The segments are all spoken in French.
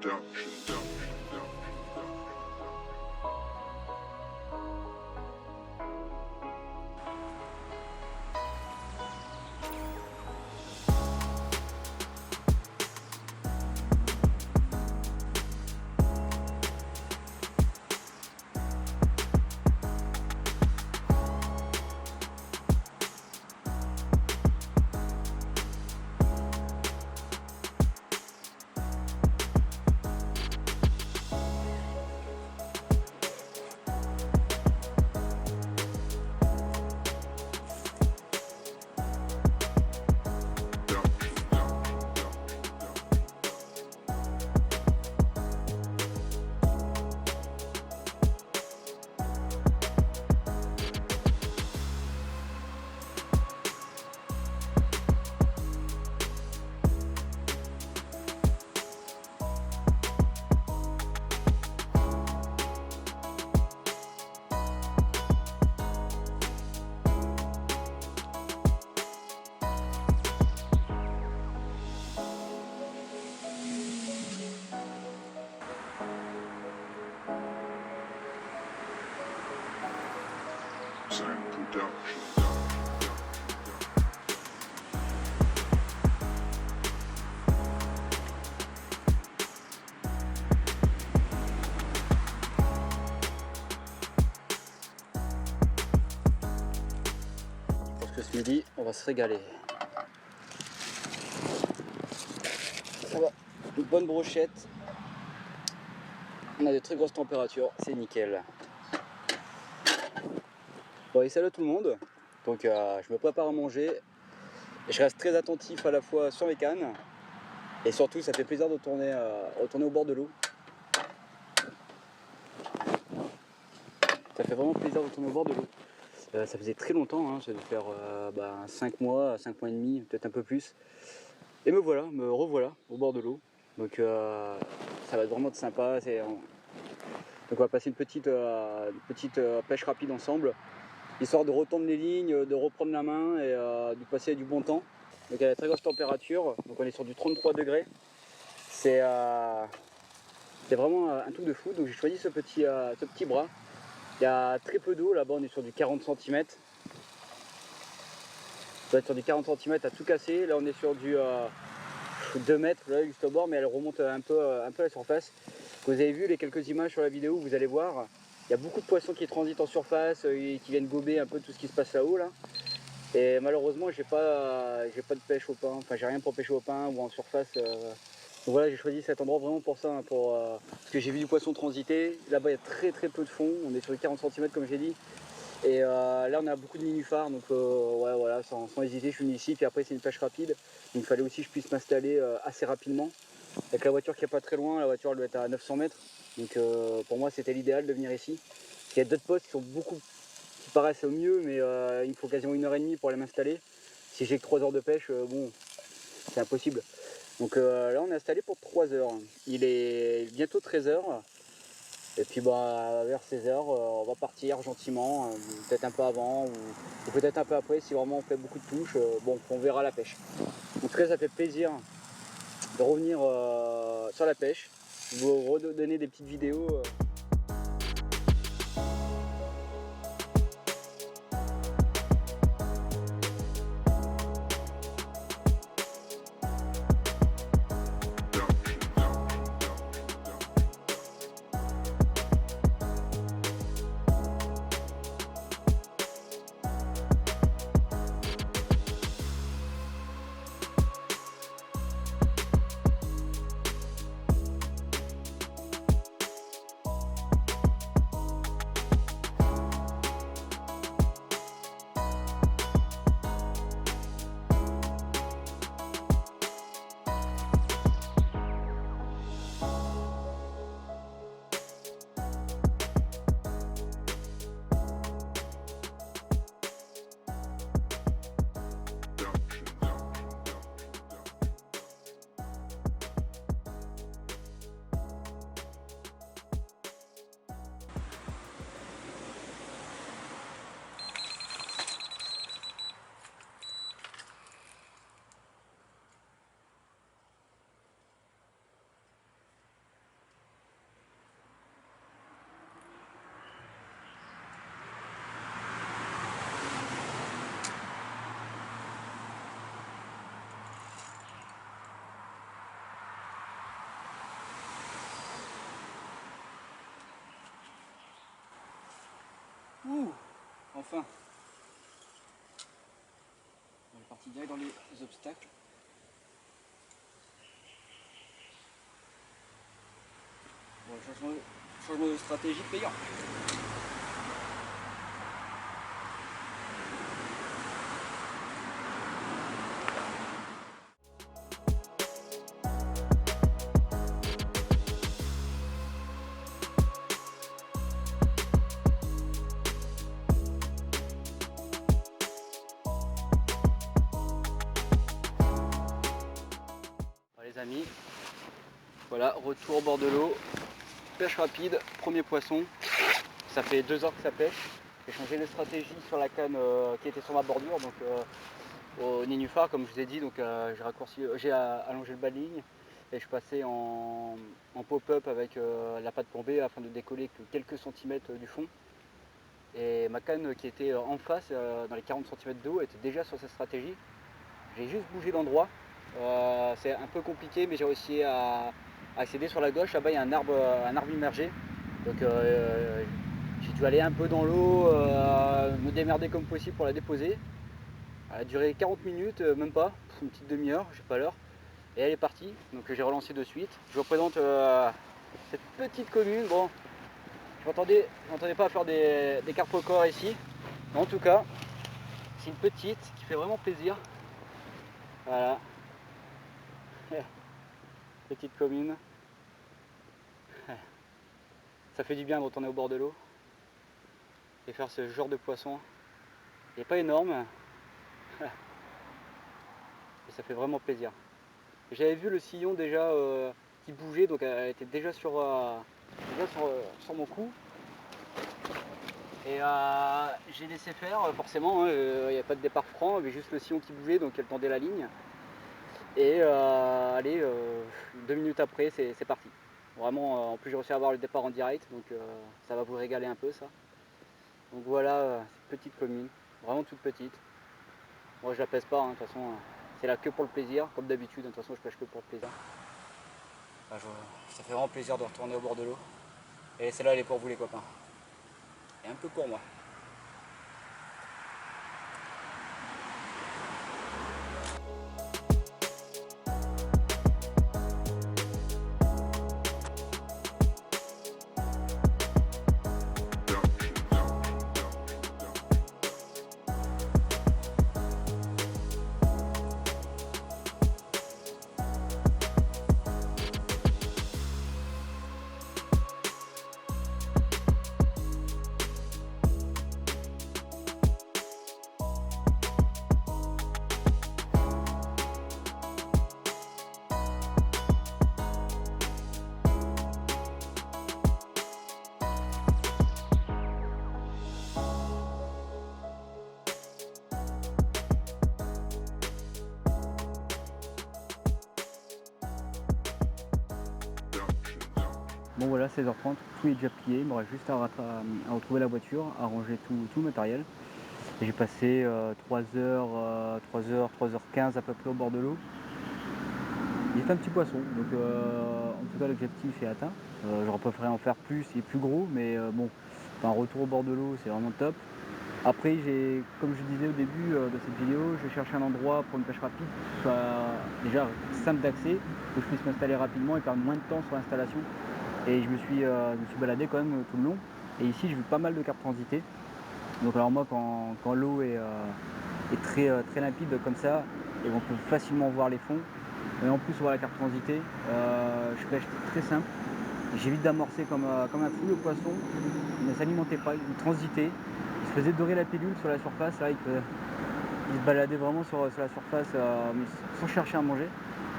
Ce midi, on va se régaler. Ça va, une bonne brochette. On a de très grosses températures, c'est nickel. Bon, et salut à tout le monde. Donc, je me prépare à manger. Je reste très attentif à la fois sur les cannes. Et surtout, ça fait plaisir de retourner au bord de l'eau. Ça fait vraiment plaisir de retourner au bord de l'eau. Ça faisait très longtemps, hein, ça devait faire 5 mois et demi, peut-être un peu plus. Et me revoilà au bord de l'eau. Donc ça va être vraiment sympa. Donc on va passer une petite pêche rapide ensemble, histoire de retendre les lignes, de reprendre la main et de passer du bon temps. Donc à la très grosse température, donc on est sur du 33 degrés. C'est vraiment un truc de fou. Donc j'ai choisi ce petit bras. Il y a très peu d'eau, là-bas on est sur du 40 cm. On va être sur du 40 cm à tout casser. Là on est sur du 2 mètres là, juste au bord, mais elle remonte un peu à la surface. Vous avez vu les quelques images sur la vidéo, vous allez voir, il y a beaucoup de poissons qui transitent en surface et qui viennent gober un peu tout ce qui se passe là-haut. Là. Et malheureusement j'ai pas de pêche au pain, enfin j'ai rien pour pêcher au pain ou en surface. Donc voilà, j'ai choisi cet endroit vraiment pour ça, hein, parce que j'ai vu du poisson transiter. Là-bas, il y a très peu de fond. On est sur les 40 cm comme j'ai dit. Et là, on a beaucoup de nénuphars. Donc ouais, voilà, sans hésiter, je suis venu ici. Puis après, c'est une pêche rapide. Donc il fallait aussi que je puisse m'installer assez rapidement. Avec la voiture qui est pas très loin, la voiture elle doit être à 900 mètres. Donc pour moi, c'était l'idéal de venir ici. Il y a d'autres postes qui paraissent au mieux, mais il me faut quasiment 1h30 pour aller m'installer. Si j'ai que 3 heures de pêche, bon, c'est impossible. Donc là on est installé pour 3 heures. Il est bientôt 13 heures. Et puis vers 16 heures, on va partir gentiment, peut-être un peu avant ou peut-être un peu après si vraiment on fait beaucoup de touches. Bon, on verra la pêche. En tout cas, ça fait plaisir de revenir sur la pêche, vous redonner des petites vidéos. Ouh, enfin. On est parti direct dans les obstacles. Bon, changement de stratégie payant. Les amis, voilà, retour au bord de l'eau, pêche rapide, premier poisson, ça fait 2 heures que ça pêche, j'ai changé les stratégies sur la canne qui était sur ma bordure, donc au nénuphar comme je vous ai dit, donc j'ai allongé le bas de ligne et je passais en pop-up avec la patte plombée afin de décoller que quelques centimètres du fond, et ma canne qui était en face, dans les 40 cm d'eau, était déjà sur cette stratégie. J'ai juste bougé d'endroit. C'est un peu compliqué, mais j'ai réussi à accéder sur la gauche. Là-bas, il y a un arbre immergé. Donc j'ai dû aller un peu dans l'eau, me démerder comme possible pour la déposer. Elle a duré 40 minutes, même pas, une petite demi-heure, j'ai pas l'heure. Et elle est partie, donc j'ai relancé de suite. Je vous présente cette petite commune. Bon, je m'entendais pas faire des carpes au corps ici. Mais en tout cas, c'est une petite qui fait vraiment plaisir. Voilà. Petite commune. Ça fait du bien de retourner au bord de l'eau et faire ce genre de poisson. Il n'est pas énorme, et ça fait vraiment plaisir. J'avais vu le sillon déjà qui bougeait, donc elle était déjà sur mon cou. Et j'ai laissé faire, forcément, il n'y a pas de départ franc, il y avait juste le sillon qui bougeait, donc elle tendait la ligne. Et allez, 2 minutes après, c'est parti. Vraiment, en plus j'ai réussi à avoir le départ en direct, donc ça va vous régaler un peu ça. Donc voilà, cette petite commune, vraiment toute petite. Moi je la pèse pas, hein, de toute façon, c'est là que pour le plaisir, comme d'habitude, de toute façon je pêche que pour le plaisir. Ça fait vraiment plaisir de retourner au bord de l'eau. Et celle-là elle est pour vous les copains. Et un peu pour moi. Bon voilà, 16h30, tout est déjà plié, il me reste juste à retrouver la voiture, à ranger tout le matériel. J'ai passé 3h15 à peu près au bord de l'eau. Il est un petit poisson, donc en tout cas l'objectif est atteint. J'aurais préféré en faire plus et plus gros, mais bon, un retour au bord de l'eau c'est vraiment top. Après, comme je disais au début de cette vidéo, je cherche un endroit pour une pêche rapide qui soit déjà simple d'accès, où je puisse m'installer rapidement et perdre moins de temps sur l'installation. Et je me suis baladé quand même tout le long. Et ici, j'ai vu pas mal de carpes transiter. Donc alors moi, quand l'eau est très limpide comme ça, et on peut facilement voir les fonds, et en plus voir la carpe transiter, je pêche très simple. J'évite d'amorcer comme un fou le poisson. Il ne s'alimentait pas, il transitait. Il se faisait dorer la pilule sur la surface. Là, il se baladait vraiment sur la surface sans chercher à manger.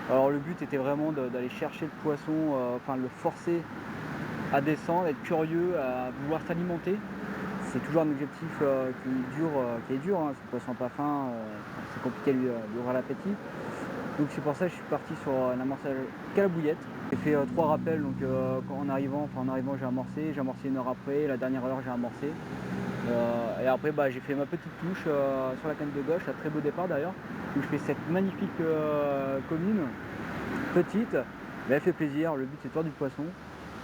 Alors le but était vraiment d'aller chercher le poisson, enfin le forcer à descendre, être curieux, à vouloir s'alimenter. C'est toujours un objectif qui est dur, hein. Ce poisson pas faim, c'est compliqué de lui ouvrir l'appétit. Donc c'est pour ça que je suis parti sur un amorçage qu'à la bouillette. J'ai fait 3 rappels, donc en arrivant j'ai amorcé 1 heure après, la dernière heure j'ai amorcé. Et après j'ai fait ma petite touche sur la canne de gauche, un très beau départ d'ailleurs, où je fais cette magnifique commune, petite, mais elle fait plaisir, le but c'est de faire du poisson.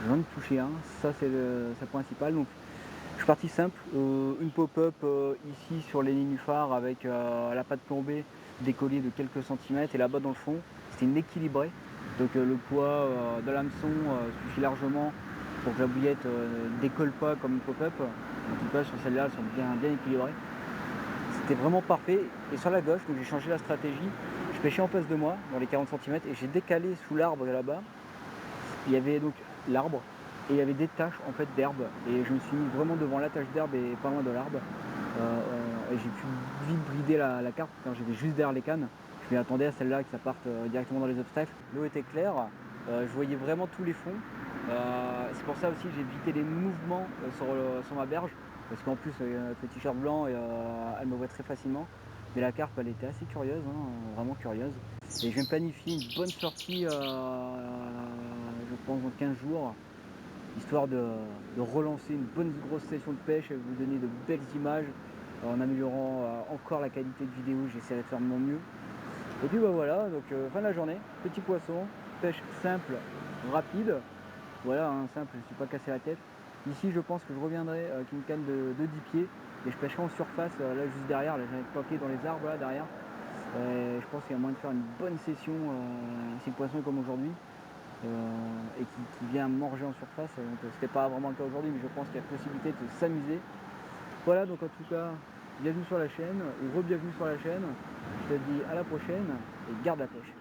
J'en ai touché un, ça c'est le principal. Donc Je suis parti simple, une pop-up ici sur les nénuphars avec la patte plombée, décollée de quelques centimètres, et là-bas dans le fond, c'était une équilibrée. Donc le poids de l'hameçon suffit largement pour que la bouillette décolle pas comme une pop-up. En tout cas sur celle-là, elles sont bien équilibrées. C'était vraiment parfait. Et sur la gauche, donc j'ai changé la stratégie. Je pêchais en face de moi, dans les 40 cm, et j'ai décalé sous l'arbre là-bas. Il y avait donc l'arbre, et il y avait des taches en fait d'herbe. Et je me suis mis vraiment devant la tache d'herbe et pas loin de l'arbre. Et j'ai pu vite brider la carte quand j'étais juste derrière les cannes. Je m'attendais à celle-là que ça parte directement dans les obstacles. L'eau était claire, je voyais vraiment tous les fonds. C'est pour ça aussi que j'ai évité les mouvements sur ma berge, parce qu'en plus avec le t-shirt blanc, elle me voit très facilement. Mais la carpe, elle était assez curieuse, hein, vraiment curieuse. Et je vais me planifier une bonne sortie, je pense dans 15 jours, histoire de relancer une bonne grosse session de pêche, vous donner de belles images, en améliorant encore la qualité de vidéo. J'essaierai de faire de mon mieux. Et puis bah voilà, donc fin de la journée, petit poisson, pêche simple, rapide. Voilà, hein, simple, je ne suis pas cassé la tête. Ici, je pense que je reviendrai avec une canne de 10 pieds et je pêcherai en surface, là juste derrière, là j'en ai planqué dans les arbres là derrière. Je pense qu'il y a moyen de faire une bonne session si le poisson est comme aujourd'hui et qui vient manger en surface. C'était pas vraiment le cas aujourd'hui, mais je pense qu'il y a possibilité de s'amuser. Voilà, donc en tout cas, bienvenue sur la chaîne ou re-bienvenue sur la chaîne. Je te dis à la prochaine et garde la pêche.